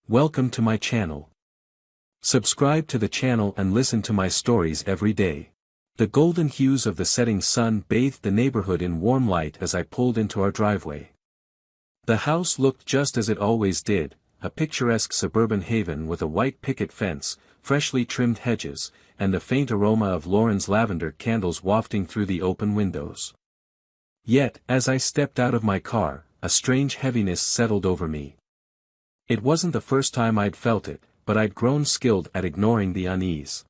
Welcome to my channel. Subscribe to the channel and listen to my stories every day. The golden hues of the setting sun bathed the neighborhood in warm light as I pulled into our driveway. The house looked just as it always did, a picturesque suburban haven with a white picket fence, freshly trimmed hedges, and the faint aroma of Lauren's lavender candles wafting through the open windows. Yet, as I stepped out of my car, a strange heaviness settled over me. It wasn't the first time I'd felt it, but I'd grown skilled at ignoring the unease.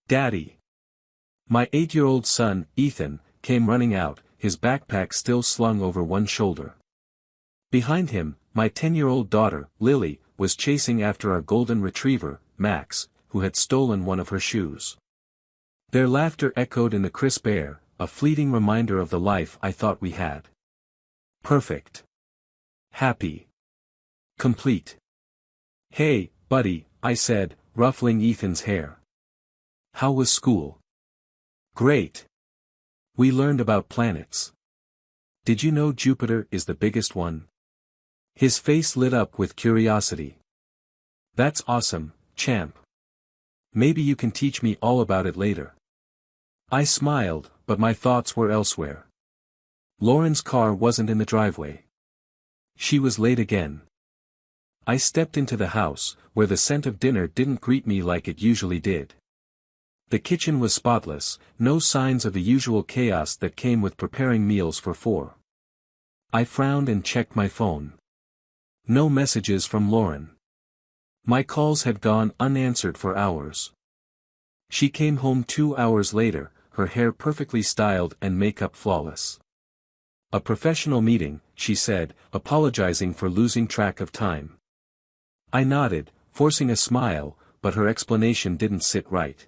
"Daddy!" My 8-year-old son, Ethan, came running out, his backpack still slung over one shoulder. Behind him, my 10-year-old daughter, Lily, was chasing after our golden retriever, Max, who had stolen one of her shoes. Their laughter echoed in the crisp air, a fleeting reminder of the life I thought we had. Perfect. Happy. Complete. "Hey, buddy," I said, ruffling Ethan's hair. "How was school?" "Great. We learned about planets. Did you know Jupiter is the biggest one?" His face lit up with curiosity. "That's awesome, champ. Maybe you can teach me all about it later." I smiled, but my thoughts were elsewhere. Lauren's car wasn't in the driveway. She was late again. I stepped into the house, where the scent of dinner didn't greet me like it usually did. The kitchen was spotless, no signs of the usual chaos that came with preparing meals for four. I frowned and checked my phone. No messages from Lauren. My calls had gone unanswered for hours. She came home 2 hours later, her hair perfectly styled and makeup flawless. "A professional meeting," she said, apologizing for losing track of time. I nodded, forcing a smile, but her explanation didn't sit right.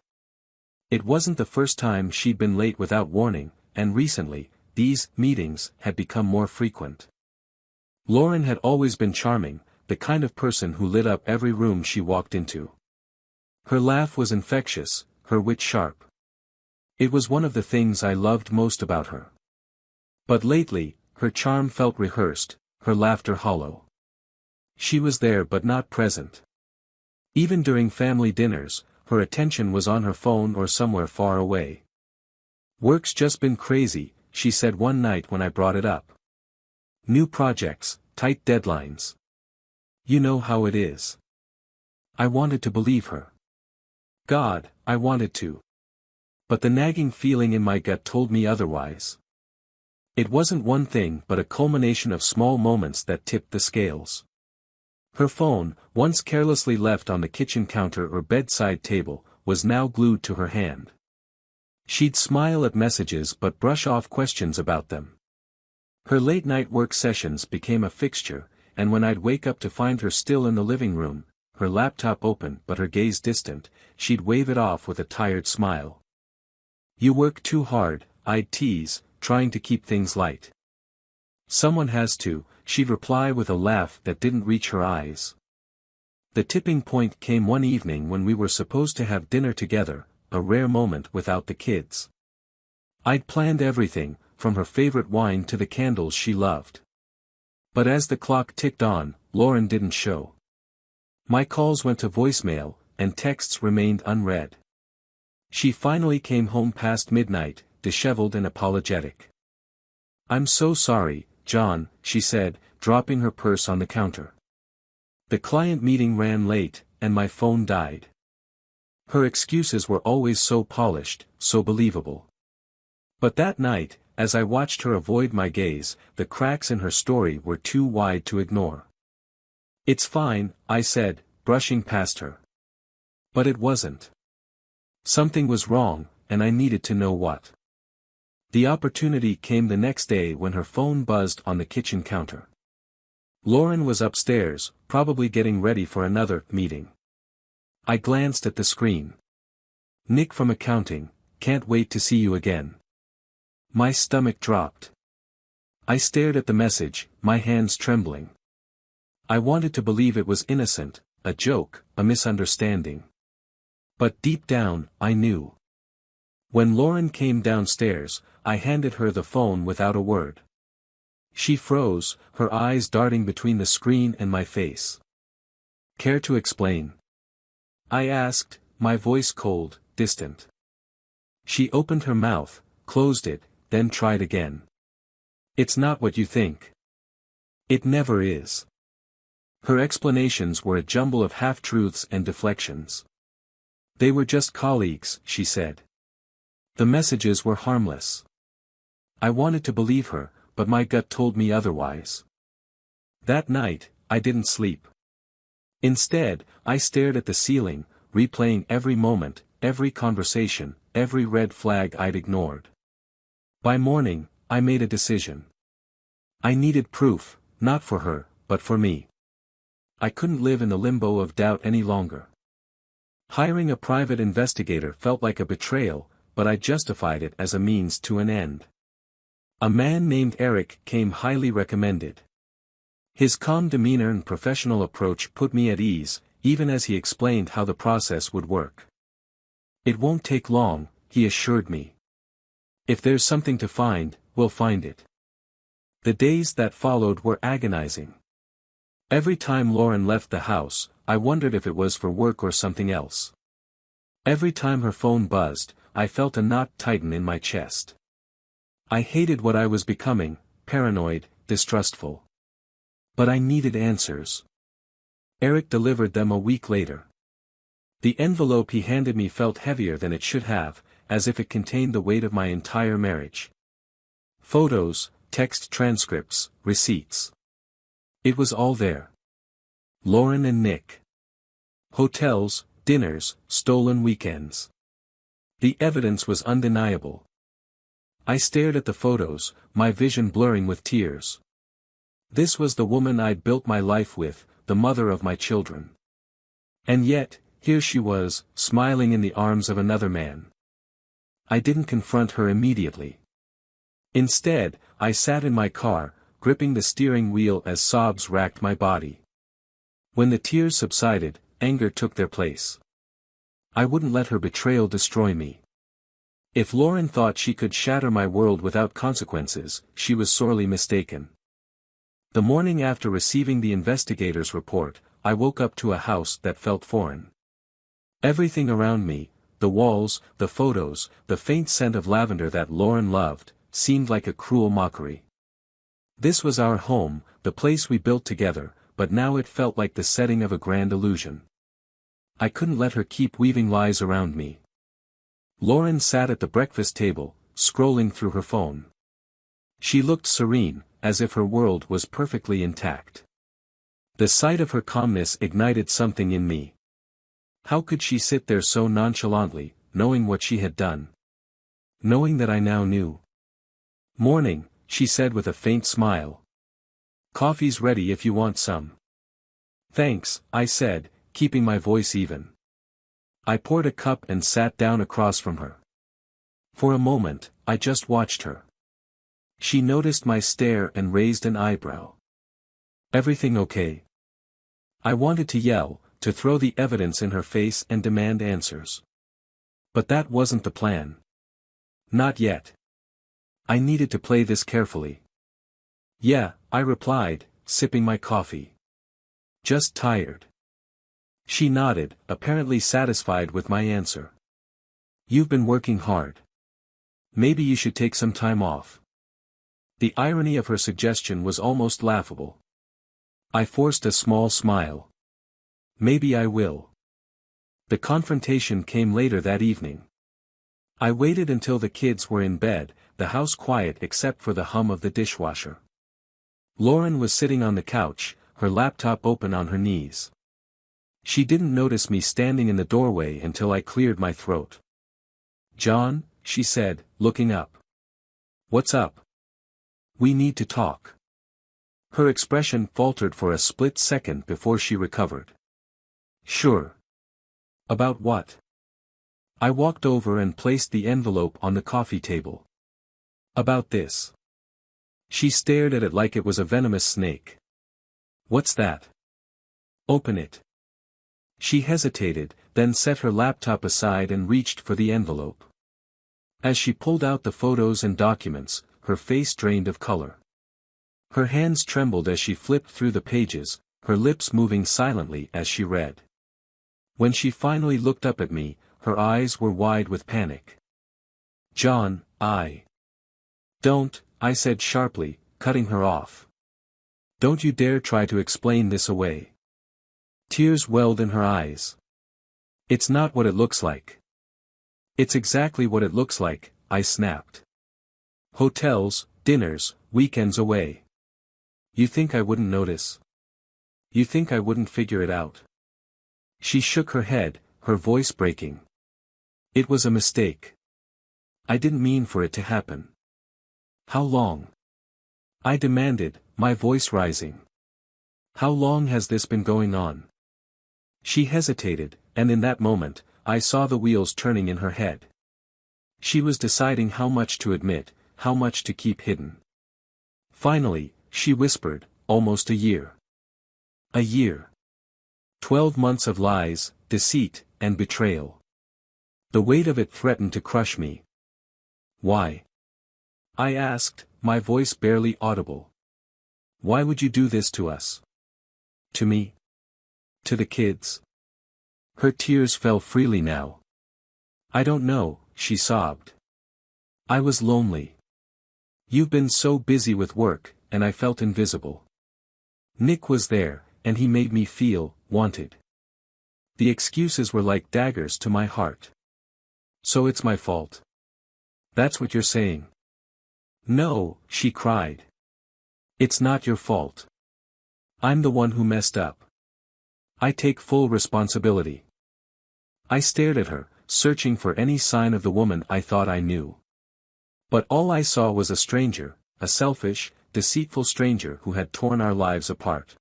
It wasn't the first time she'd been late without warning, and recently, these meetings had become more frequent. Lauren had always been charming, the kind of person who lit up every room she walked into. Her laugh was infectious, her wit sharp. It was one of the things I loved most about her. But lately, her charm felt rehearsed, her laughter hollow. She was there but not present. Even during family dinners, her attention was on her phone or somewhere far away. "Work's just been crazy," she said one night when I brought it up. "New projects, tight deadlines. You know how it is." I wanted to believe her. God, I wanted to. But the nagging feeling in my gut told me otherwise. It wasn't one thing but a culmination of small moments that tipped the scales. Her phone, once carelessly left on the kitchen counter or bedside table, was now glued to her hand. She'd smile at messages but brush off questions about them. Her late-night work sessions became a fixture, and when I'd wake up to find her still in the living room, her laptop open but her gaze distant, she'd wave it off with a tired smile. "You work too hard," I'd tease, trying to keep things light. "Someone has to," she'd reply with a laugh that didn't reach her eyes. The tipping point came one evening when we were supposed to have dinner together, a rare moment without the kids. I'd planned everything, from her favorite wine to the candles she loved. But as the clock ticked on, Lauren didn't show. My calls went to voicemail, and texts remained unread. She finally came home past midnight, disheveled and apologetic. "I'm so sorry, John," she said, dropping her purse on the counter. "The client meeting ran late, and my phone died." Her excuses were always so polished, so believable. But that night, as I watched her avoid my gaze, the cracks in her story were too wide to ignore. "It's fine," I said, brushing past her. But it wasn't. Something was wrong, and I needed to know what. The opportunity came the next day when her phone buzzed on the kitchen counter. Lauren was upstairs, probably getting ready for another meeting. I glanced at the screen. "Nick from accounting, can't wait to see you again." My stomach dropped. I stared at the message, my hands trembling. I wanted to believe it was innocent, a joke, a misunderstanding. But deep down, I knew. When Lauren came downstairs, I handed her the phone without a word. She froze, her eyes darting between the screen and my face. Care to explain? I asked, my voice cold, distant. She opened her mouth, closed it, then tried again. It's not what you think. It never is. Her explanations were a jumble of half-truths and deflections. They were just colleagues, she said. The messages were harmless. I wanted to believe her, but my gut told me otherwise. That night, I didn't sleep. Instead, I stared at the ceiling, replaying every moment, every conversation, every red flag I'd ignored. By morning, I made a decision. I needed proof, not for her, but for me. I couldn't live in the limbo of doubt any longer. Hiring a private investigator felt like a betrayal, but I justified it as a means to an end. A man named Eric came highly recommended. His calm demeanor and professional approach put me at ease, even as he explained how the process would work. It won't take long, he assured me. If there's something to find, we'll find it. The days that followed were agonizing. Every time Lauren left the house, I wondered if it was for work or something else. Every time her phone buzzed, I felt a knot tighten in my chest. I hated what I was becoming, paranoid, distrustful. But I needed answers. Eric delivered them a week later. The envelope he handed me felt heavier than it should have, as if it contained the weight of my entire marriage. Photos, text transcripts, receipts. It was all there. Lauren and Nick. Hotels, dinners, stolen weekends. The evidence was undeniable. I stared at the photos, my vision blurring with tears. This was the woman I'd built my life with, the mother of my children. And yet, here she was, smiling in the arms of another man. I didn't confront her immediately. Instead, I sat in my car, gripping the steering wheel as sobs racked my body. When the tears subsided, anger took their place. I wouldn't let her betrayal destroy me. If Lauren thought she could shatter my world without consequences, she was sorely mistaken. The morning after receiving the investigator's report, I woke up to a house that felt foreign. Everything around me, the walls, the photos, the faint scent of lavender that Lauren loved, seemed like a cruel mockery. This was our home, the place we built together, but now it felt like the setting of a grand illusion. I couldn't let her keep weaving lies around me. Lauren sat at the breakfast table, scrolling through her phone. She looked serene, as if her world was perfectly intact. The sight of her calmness ignited something in me. How could she sit there so nonchalantly, knowing what she had done? Knowing that I now knew. "Morning," she said with a faint smile. "Coffee's ready if you want some." "Thanks," I said, keeping my voice even. I poured a cup and sat down across from her. For a moment, I just watched her. She noticed my stare and raised an eyebrow. "Everything okay?" I wanted to yell, to throw the evidence in her face and demand answers. But that wasn't the plan. Not yet. I needed to play this carefully. "Yeah," I replied, sipping my coffee. "Just tired." She nodded, apparently satisfied with my answer. "You've been working hard. Maybe you should take some time off." The irony of her suggestion was almost laughable. I forced a small smile. "Maybe I will." The confrontation came later that evening. I waited until the kids were in bed, the house quiet except for the hum of the dishwasher. Lauren was sitting on the couch, her laptop open on her knees. She didn't notice me standing in the doorway until I cleared my throat. "John," she said, looking up. "What's up?" "We need to talk." Her expression faltered for a split second before she recovered. "Sure. About what?" I walked over and placed the envelope on the coffee table. "About this." She stared at it like it was a venomous snake. "What's that?" "Open it." She hesitated, then set her laptop aside and reached for the envelope. As she pulled out the photos and documents, her face drained of color. Her hands trembled as she flipped through the pages, her lips moving silently as she read. When she finally looked up at me, her eyes were wide with panic. "John, Don't," I said sharply, cutting her off. "Don't you dare try to explain this away." Tears welled in her eyes. "It's not what it looks like." "It's exactly what it looks like," I snapped. "Hotels, dinners, weekends away. You think I wouldn't notice? You think I wouldn't figure it out?" She shook her head, her voice breaking. "It was a mistake. I didn't mean for it to happen." "How long?" I demanded, my voice rising. "How long has this been going on?" She hesitated, and in that moment, I saw the wheels turning in her head. She was deciding how much to admit, how much to keep hidden. Finally, she whispered, "Almost a year." A year. 12 months of lies, deceit, and betrayal. The weight of it threatened to crush me. "Why?" I asked, my voice barely audible. "Why would you do this to us? To me? To the kids?" Her tears fell freely now. "I don't know," she sobbed. "I was lonely. You've been so busy with work, and I felt invisible. Nick was there, and he made me feel wanted." The excuses were like daggers to my heart. "So it's my fault? That's what you're saying?" "No," she cried. "It's not your fault. I'm the one who messed up. I take full responsibility." I stared at her, searching for any sign of the woman I thought I knew. But all I saw was a stranger, a selfish, deceitful stranger who had torn our lives apart.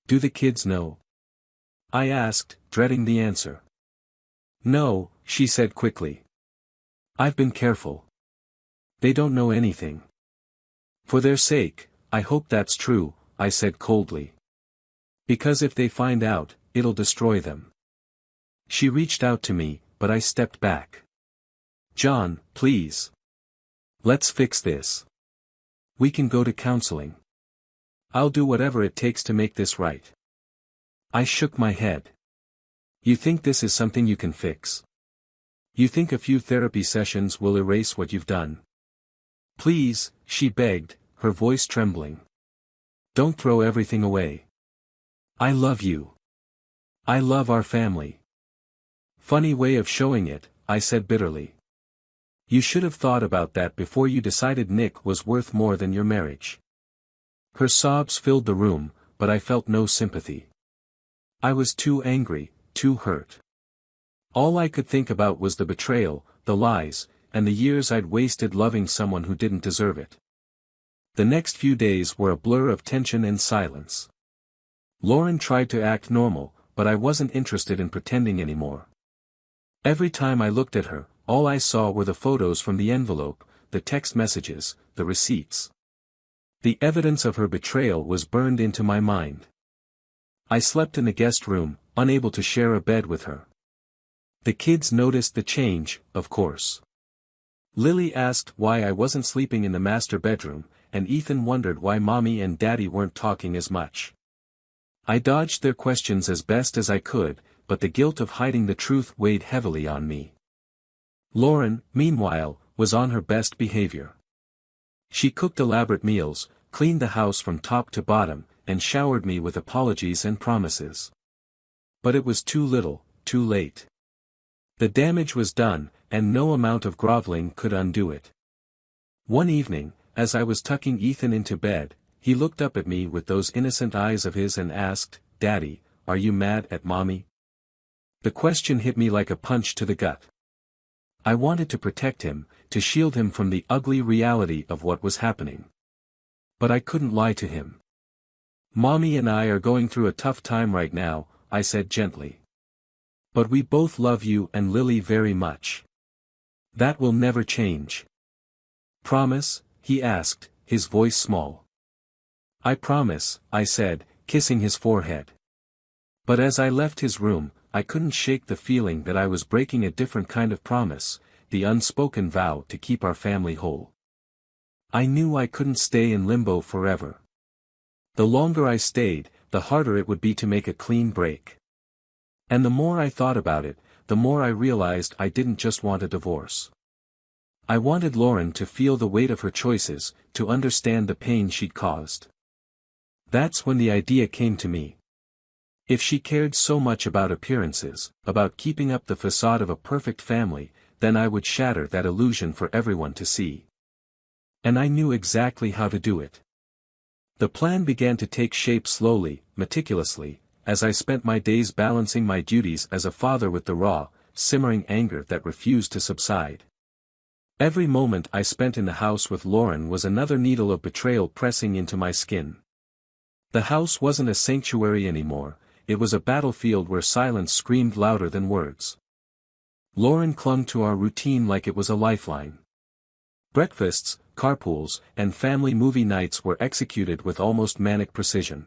"Do the kids know?" I asked, dreading the answer. "No," she said quickly. "I've been careful. They don't know anything." "For their sake, I hope that's true," I said coldly. "Because if they find out, it'll destroy them." She reached out to me, but I stepped back. "John, please. Let's fix this. We can go to counseling. I'll do whatever it takes to make this right." I shook my head. "You think this is something you can fix? You think a few therapy sessions will erase what you've done?" "Please," she begged, her voice trembling. "Don't throw everything away. I love you. I love our family." "Funny way of showing it," I said bitterly. "You should have thought about that before you decided Nick was worth more than your marriage." Her sobs filled the room, but I felt no sympathy. I was too angry, too hurt. All I could think about was the betrayal, the lies, and the years I'd wasted loving someone who didn't deserve it. The next few days were a blur of tension and silence. Lauren tried to act normal, but I wasn't interested in pretending anymore. Every time I looked at her, all I saw were the photos from the envelope, the text messages, the receipts. The evidence of her betrayal was burned into my mind. I slept in the guest room, unable to share a bed with her. The kids noticed the change, of course. Lily asked why I wasn't sleeping in the master bedroom, and Ethan wondered why Mommy and Daddy weren't talking as much. I dodged their questions as best as I could, but the guilt of hiding the truth weighed heavily on me. Lauren, meanwhile, was on her best behavior. She cooked elaborate meals, cleaned the house from top to bottom, and showered me with apologies and promises. But it was too little, too late. The damage was done, and no amount of groveling could undo it. One evening, as I was tucking Ethan into bed, he looked up at me with those innocent eyes of his and asked, "Daddy, are you mad at Mommy?" The question hit me like a punch to the gut. I wanted to protect him, to shield him from the ugly reality of what was happening. But I couldn't lie to him. "Mommy and I are going through a tough time right now," I said gently. "But we both love you and Lily very much. That will never change." "Promise?" he asked, his voice small. "I promise," I said, kissing his forehead. But as I left his room, I couldn't shake the feeling that I was breaking a different kind of promise, the unspoken vow to keep our family whole. I knew I couldn't stay in limbo forever. The longer I stayed, the harder it would be to make a clean break. And the more I thought about it, the more I realized I didn't just want a divorce. I wanted Lauren to feel the weight of her choices, to understand the pain she'd caused. That's when the idea came to me. If she cared so much about appearances, about keeping up the facade of a perfect family, then I would shatter that illusion for everyone to see. And I knew exactly how to do it. The plan began to take shape slowly, meticulously, as I spent my days balancing my duties as a father with the raw, simmering anger that refused to subside. Every moment I spent in the house with Lauren was another needle of betrayal pressing into my skin. The house wasn't a sanctuary anymore, it was a battlefield where silence screamed louder than words. Lauren clung to our routine like it was a lifeline. Breakfasts, carpools, and family movie nights were executed with almost manic precision.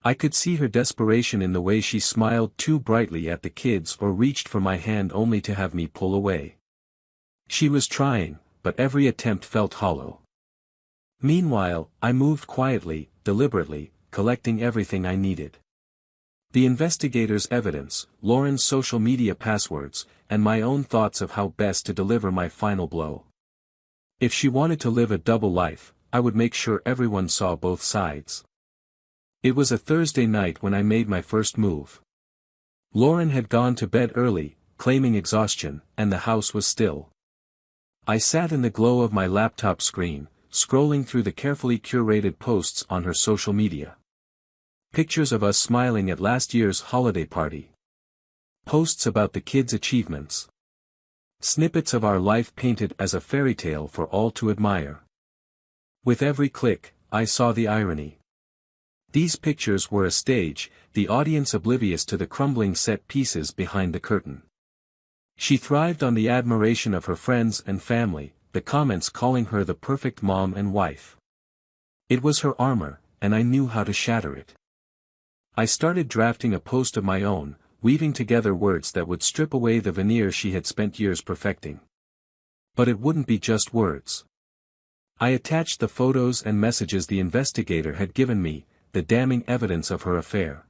I could see her desperation in the way she smiled too brightly at the kids or reached for my hand only to have me pull away. She was trying, but every attempt felt hollow. Meanwhile, I moved quietly, deliberately, collecting everything I needed. The investigator's evidence, Lauren's social media passwords, and my own thoughts of how best to deliver my final blow. If she wanted to live a double life, I would make sure everyone saw both sides. It was a Thursday night when I made my first move. Lauren had gone to bed early, claiming exhaustion, and the house was still. I sat in the glow of my laptop screen, scrolling through the carefully curated posts on her social media. Pictures of us smiling at last year's holiday party. Posts about the kids' achievements. Snippets of our life painted as a fairy tale for all to admire. With every click, I saw the irony. These pictures were a stage, the audience oblivious to the crumbling set pieces behind the curtain. She thrived on the admiration of her friends and family, the comments calling her the perfect mom and wife. It was her armor, and I knew how to shatter it. I started drafting a post of my own, weaving together words that would strip away the veneer she had spent years perfecting. But it wouldn't be just words. I attached the photos and messages the investigator had given me, the damning evidence of her affair.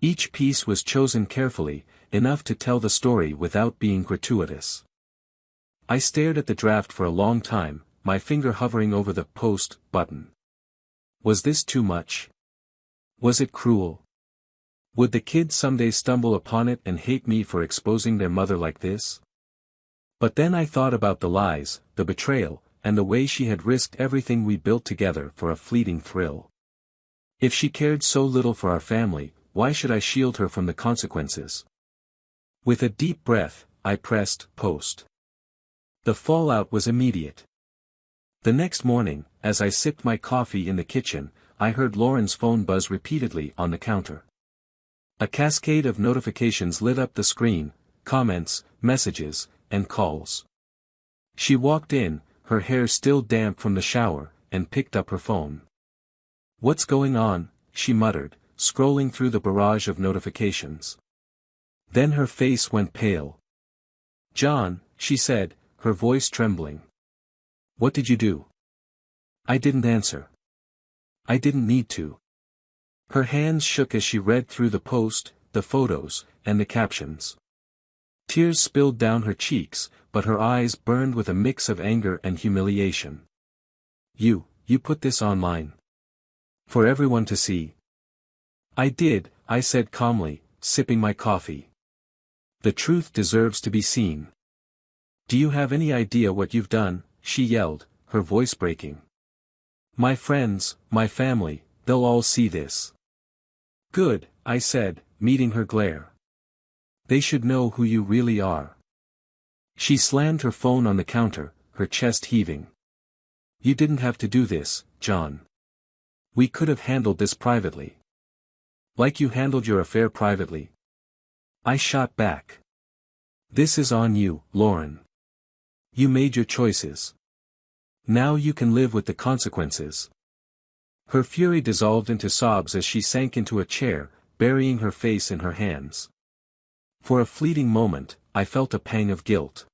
Each piece was chosen carefully, enough to tell the story without being gratuitous. I stared at the draft for a long time, my finger hovering over the post button. Was this too much? Was it cruel? Would the kids someday stumble upon it and hate me for exposing their mother like this? But then I thought about the lies, the betrayal, and the way she had risked everything we built together for a fleeting thrill. If she cared so little for our family, why should I shield her from the consequences? With a deep breath, I pressed post. The fallout was immediate. The next morning, as I sipped my coffee in the kitchen, I heard Lauren's phone buzz repeatedly on the counter. A cascade of notifications lit up the screen, comments, messages, and calls. She walked in, her hair still damp from the shower, and picked up her phone. "What's going on?" she muttered, scrolling through the barrage of notifications. Then her face went pale. "John," she said, her voice trembling. "What did you do?" I didn't answer. I didn't need to. Her hands shook as she read through the post, the photos, and the captions. Tears spilled down her cheeks, but her eyes burned with a mix of anger and humiliation. You put this online. For everyone to see." "I did," I said calmly, sipping my coffee. "The truth deserves to be seen." "Do you have any idea what you've done?" she yelled, her voice breaking. "My friends, my family, they'll all see this." "Good," I said, meeting her glare. "They should know who you really are." She slammed her phone on the counter, her chest heaving. "You didn't have to do this, John. We could have handled this privately. Like you handled your affair privately." I shot back. "This is on you, Lauren. You made your choices. Now you can live with the consequences." Her fury dissolved into sobs as she sank into a chair, burying her face in her hands. For a fleeting moment, I felt a pang of guilt.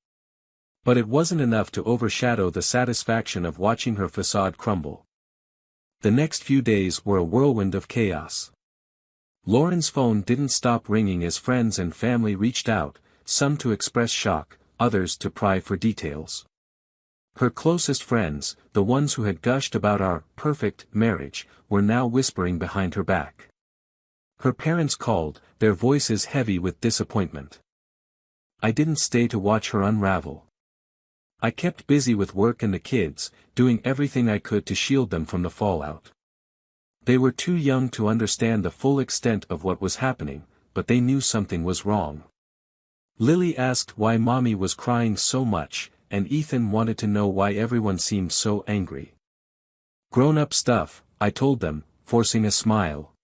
But it wasn't enough to overshadow the satisfaction of watching her facade crumble. The next few days were a whirlwind of chaos. Lauren's phone didn't stop ringing as friends and family reached out, some to express shock, others to pry for details. Her closest friends, the ones who had gushed about our perfect marriage, were now whispering behind her back. Her parents called, their voices heavy with disappointment. I didn't stay to watch her unravel. I kept busy with work and the kids, doing everything I could to shield them from the fallout. They were too young to understand the full extent of what was happening, but they knew something was wrong. Lily asked why Mommy was crying so much, and Ethan wanted to know why everyone seemed so angry. Grown-up stuff, I told them, forcing a smile.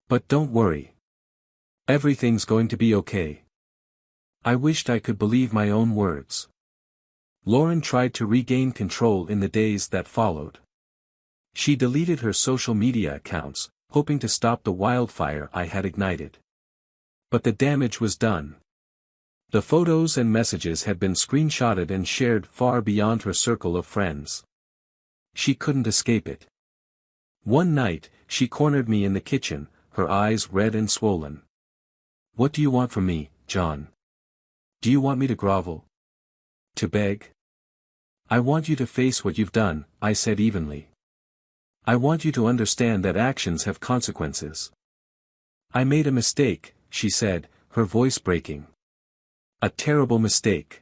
But don't worry. Everything's going to be okay. I wished I could believe my own words. Lauren tried to regain control in the days that followed. She deleted her social media accounts, hoping to stop the wildfire I had ignited. But the damage was done. The photos and messages had been screenshotted and shared far beyond her circle of friends. She couldn't escape it. One night, she cornered me in the kitchen, her eyes red and swollen. "What do you want from me, John? Do you want me to grovel? To beg?" "I want you to face what you've done," I said evenly. "I want you to understand that actions have consequences." "I made a mistake," she said, her voice breaking. "A terrible mistake.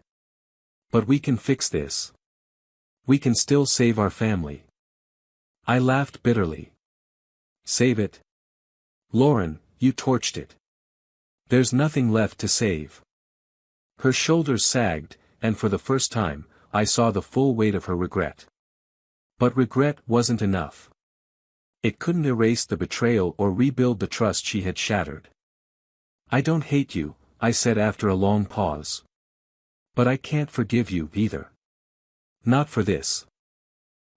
But we can fix this. We can still save our family." I laughed bitterly. "Save it? Lauren, you torched it. There's nothing left to save." Her shoulders sagged, and for the first time, I saw the full weight of her regret. But regret wasn't enough. It couldn't erase the betrayal or rebuild the trust she had shattered. "I don't hate you," I said after a long pause. "But I can't forgive you either. Not for this."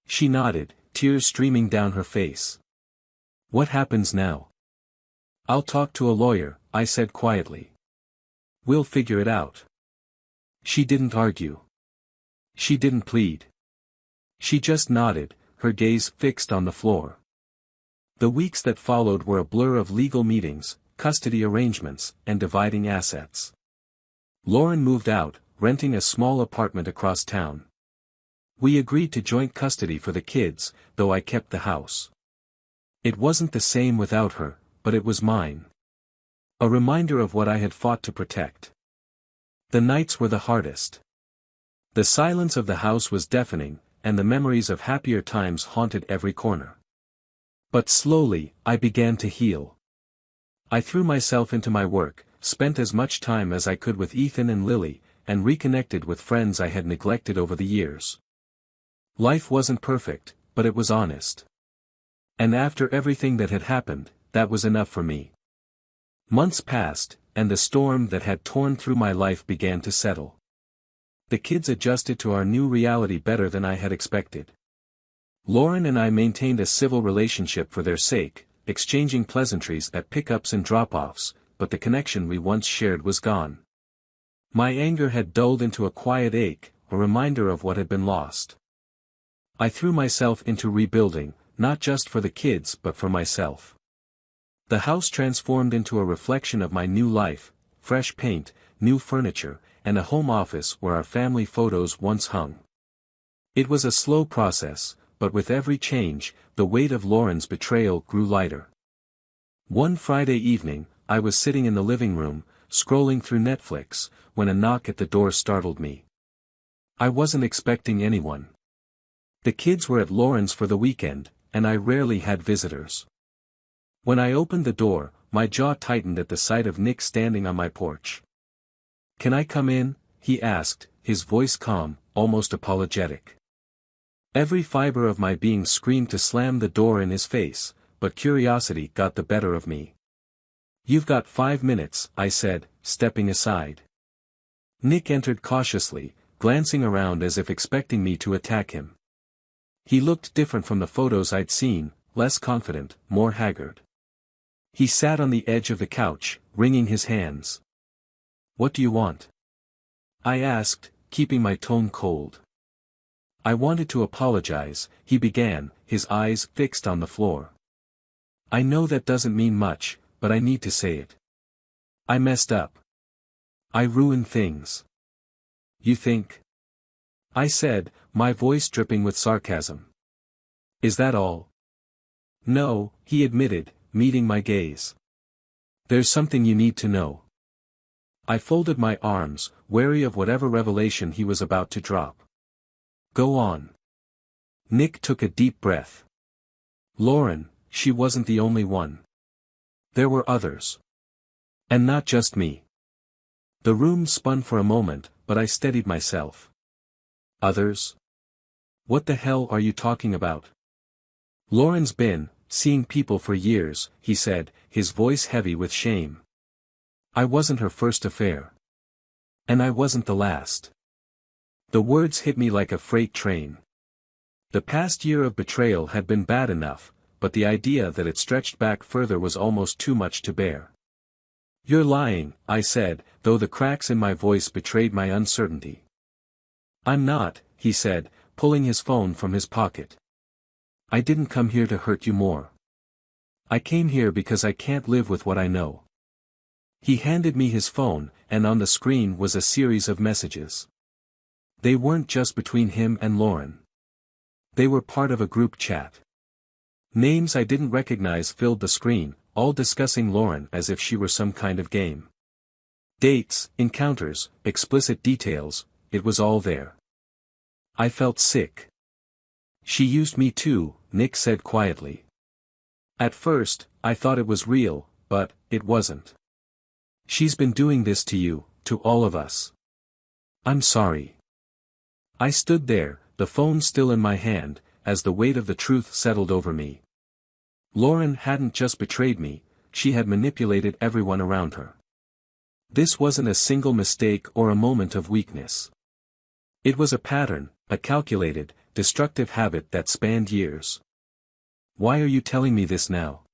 She nodded, tears streaming down her face. "What happens now?" "I'll talk to a lawyer," I said quietly. "We'll figure it out." She didn't argue. She didn't plead. She just nodded, her gaze fixed on the floor. The weeks that followed were a blur of legal meetings, custody arrangements, and dividing assets. Lauren moved out, renting a small apartment across town. We agreed to joint custody for the kids, though I kept the house. It wasn't the same without her, but it was mine. A reminder of what I had fought to protect. The nights were the hardest. The silence of the house was deafening, and the memories of happier times haunted every corner. But slowly, I began to heal. I threw myself into my work, spent as much time as I could with Ethan and Lily, and reconnected with friends I had neglected over the years. Life wasn't perfect, but it was honest. And after everything that had happened, that was enough for me. Months passed, and the storm that had torn through my life began to settle. The kids adjusted to our new reality better than I had expected. Lauren and I maintained a civil relationship for their sake, exchanging pleasantries at pickups and drop-offs, but the connection we once shared was gone. My anger had dulled into a quiet ache, a reminder of what had been lost. I threw myself into rebuilding, not just for the kids but for myself. The house transformed into a reflection of my new life, fresh paint, new furniture, and a home office where our family photos once hung. It was a slow process, but with every change, the weight of Lauren's betrayal grew lighter. One Friday evening, I was sitting in the living room, scrolling through Netflix, when a knock at the door startled me. I wasn't expecting anyone. The kids were at Lauren's for the weekend, and I rarely had visitors. When I opened the door, my jaw tightened at the sight of Nick standing on my porch. "Can I come in?" he asked, his voice calm, almost apologetic. Every fiber of my being screamed to slam the door in his face, but curiosity got the better of me. "You've got 5 minutes," I said, stepping aside. Nick entered cautiously, glancing around as if expecting me to attack him. He looked different from the photos I'd seen, less confident, more haggard. He sat on the edge of the couch, wringing his hands. "What do you want?" I asked, keeping my tone cold. I wanted to apologize, he began, his eyes fixed on the floor. I know that doesn't mean much, but I need to say it. I messed up. I ruined things. You think? I said, my voice dripping with sarcasm. Is that all? No, he admitted, meeting my gaze. There's something you need to know. I folded my arms, wary of whatever revelation he was about to drop. Go on. Nick took a deep breath. Lauren, she wasn't the only one. There were others. And not just me. The room spun for a moment, but I steadied myself. Others? What the hell are you talking about? Lauren's been seeing people for years, he said, his voice heavy with shame. I wasn't her first affair. And I wasn't the last. The words hit me like a freight train. The past year of betrayal had been bad enough, but the idea that it stretched back further was almost too much to bear. You're lying, I said, though the cracks in my voice betrayed my uncertainty. I'm not, he said, pulling his phone from his pocket. I didn't come here to hurt you more. I came here because I can't live with what I know. He handed me his phone, and on the screen was a series of messages. They weren't just between him and Lauren. They were part of a group chat. Names I didn't recognize filled the screen, all discussing Lauren as if she were some kind of game. Dates, encounters, explicit details, it was all there. I felt sick. She used me too, Nick said quietly. At first, I thought it was real, but it wasn't. She's been doing this to you, to all of us. I'm sorry. I stood there, the phone still in my hand, as the weight of the truth settled over me. Lauren hadn't just betrayed me, she had manipulated everyone around her. This wasn't a single mistake or a moment of weakness. It was a pattern, a calculated, destructive habit that spanned years. Why are you telling me this now?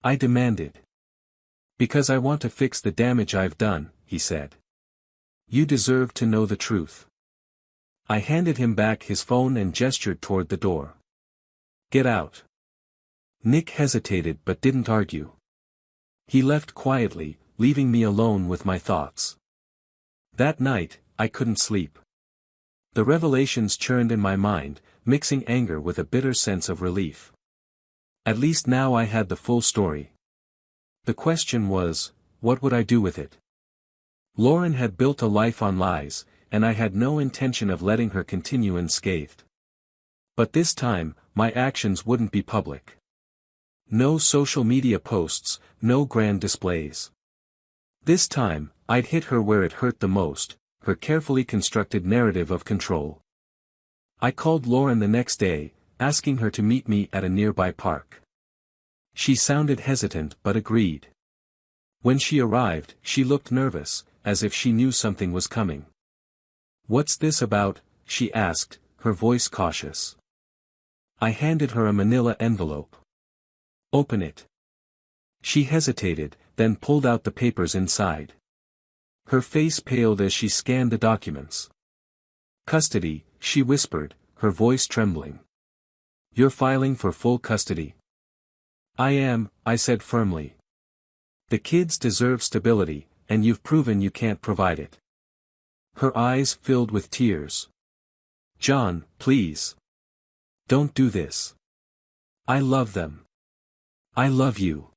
I demanded. Because I want to fix the damage I've done, he said. You deserve to know the truth. I handed him back his phone and gestured toward the door. Get out. Nick hesitated but didn't argue. He left quietly, leaving me alone with my thoughts. That night, I couldn't sleep. The revelations churned in my mind, mixing anger with a bitter sense of relief. At least now I had the full story. The question was, what would I do with it? Lauren had built a life on lies, and I had no intention of letting her continue unscathed. But this time, my actions wouldn't be public. No social media posts, no grand displays. This time, I'd hit her where it hurt the most, her carefully constructed narrative of control. I called Lauren the next day, asking her to meet me at a nearby park. She sounded hesitant but agreed. When she arrived, she looked nervous, as if she knew something was coming. What's this about? She asked, her voice cautious. I handed her a manila envelope. Open it. She hesitated, then pulled out the papers inside. Her face paled as she scanned the documents. Custody, she whispered, her voice trembling. You're filing for full custody. I am, I said firmly. The kids deserve stability, and you've proven you can't provide it. Her eyes filled with tears. John, please. Don't do this. I love them. I love you.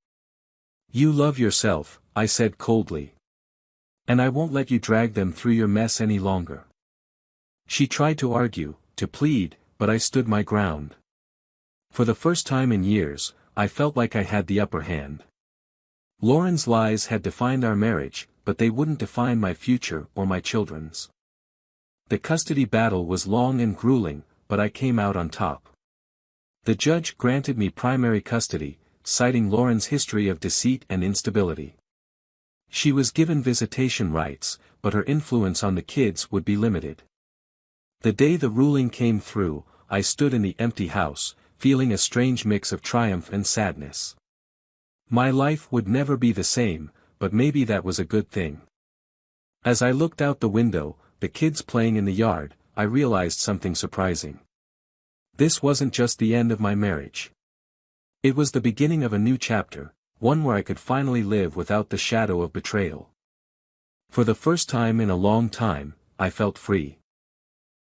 You love yourself, I said coldly. And I won't let you drag them through your mess any longer. She tried to argue, to plead, but I stood my ground. For the first time in years, I felt like I had the upper hand. Lauren's lies had defined our marriage, but they wouldn't define my future or my children's. The custody battle was long and grueling, but I came out on top. The judge granted me primary custody, citing Lauren's history of deceit and instability. She was given visitation rights, but her influence on the kids would be limited. The day the ruling came through, I stood in the empty house, feeling a strange mix of triumph and sadness. My life would never be the same, but maybe that was a good thing. As I looked out the window, the kids playing in the yard, I realized something surprising. This wasn't just the end of my marriage. It was the beginning of a new chapter, one where I could finally live without the shadow of betrayal. For the first time in a long time, I felt free.